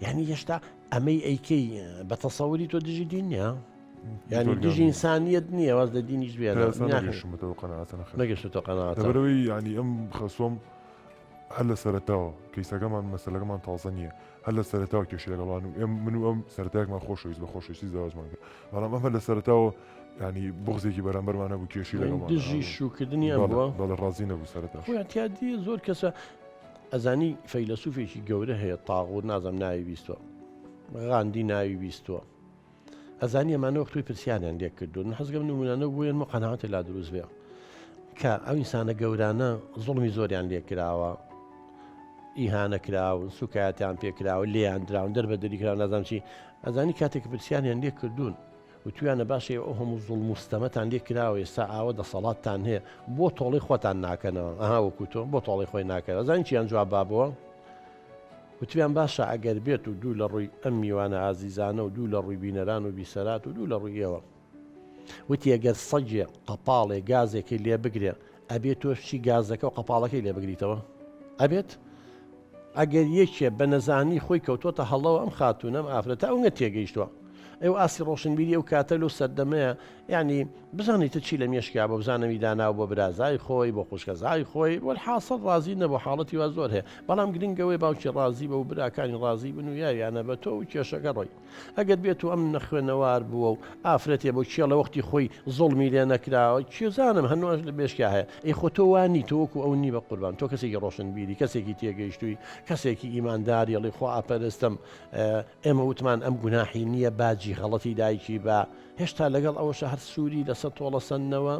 يعني هێشتا ئەمەی ئەیکەی بە تەسەووری تۆ دژی دین نییە يعني دژی ئینسانیەت نییە واز لە دینیش بێنە نەگەشتۆ قەناعەتەوە لەبەرەوەی ینی ئەم خەسۆم هەر لە سەرەتاوە کەیسەکەمان مەسەلەکەمان تازە نییە هەر لە سەرەتاوە کێشی لەگەڵان و من و ئەم سەرەتایەکمان خۆشەویست بە خۆشەویستی زەواجمان کرد بەڵام ئەمە لە سەرەتاوە ینی بغزێکی بەرامبەرمانە بوو کێشی لەگەڵمان دژی شوکردنی ئەم بووە بەڵە ڕازی نەبوو سەرەتا خۆیانتیادی زۆر کەسە ئەزانی فەیلسوفێکی گەورە هەیە تاغوت نازەم ناوی بیستوە غاندی ناوی بیستوە ئەزانی ئەمانە وەختوی پرسیانیان لێک کردوون حەزگەم نمونانە بوویان و قەناعەتێ لا دروست بێ کە ئەو ئینسانە گەورانە زوڵمی زۆریان لێ کراوە ئیهانە کراون سوکایەتیان پێکراوە لێیان دراون دەربە دەریکراوە نازانم چی ئەزانی کاتێک پرسیانیان لێ کردوون و تویانە باشێ ئەو هەموو زوڵم و ستەمەتان لێ کراوە ئێستا ئاوە دەسەڵاتتان هەیە بۆ تۆڵی خۆتان ناکەنەوە ئەها وەکو تۆ بۆ تۆڵی خۆی ناکەن ئەزانی چیان جواب بابەوە وتویان باشە ئەگەر بێت و دوو لە ڕووی ئەم میوانە ئازیزانە و دوو لە ڕووی بینەران و بیسەرات و دوو لە ڕوویەوە وتی ئەگەر سەگێ قەپاڵێ گازێکی لێ بگرێ ئەبێت تۆ شی گازەکە و قەپاڵەکەی لێ بگریتەوە ئەبێت ئەگەر یەکێ بە نەزانی خۆی کەوتۆتە هەڵەوە ئەم خاتونەم ئافرەتە ئەوە تێگەیشتووە ئەو ئاسی ڕۆشنبیری ئەو کاتە لەو سەردەمەیە ینی بزانیتە چی لە مێشکیا بە بزانەوی داناو بۆ برازای خۆی بۆ خوشکەزای خۆی وە حاصل ڕازی نەبوو حاڵەتی وا زۆر هەیە بەڵام گرنگەوەی باوکی ڕازی بە و براکانی ڕازی بن و یاریانە بە تۆ و کێشەکە ڕۆی ئەگەر بێت و ئەم نەخوێنەوار بووە و ئافرەتێ بۆ چیە لە وەختی خۆی زوڵمی لێ نەکراوە کێزانم هەنوۆش لە بێشکیا هەیە ئەی خۆ تۆ وانی تۆوەکو ئەو نی بە قوربان تۆ کەسێکی ڕۆشنبیری کەسێکی تێگەیشتووی کەسێکی ئیمانداری ئەڵی خۆ ئاپەرستم ئێمە وتمان ئەم گوناحی نییە باجی غەڵەتی دایکی بە هێشتا لەگەڵ ئەوەشە هەر سووری لەسەر تۆڵە سندنەوە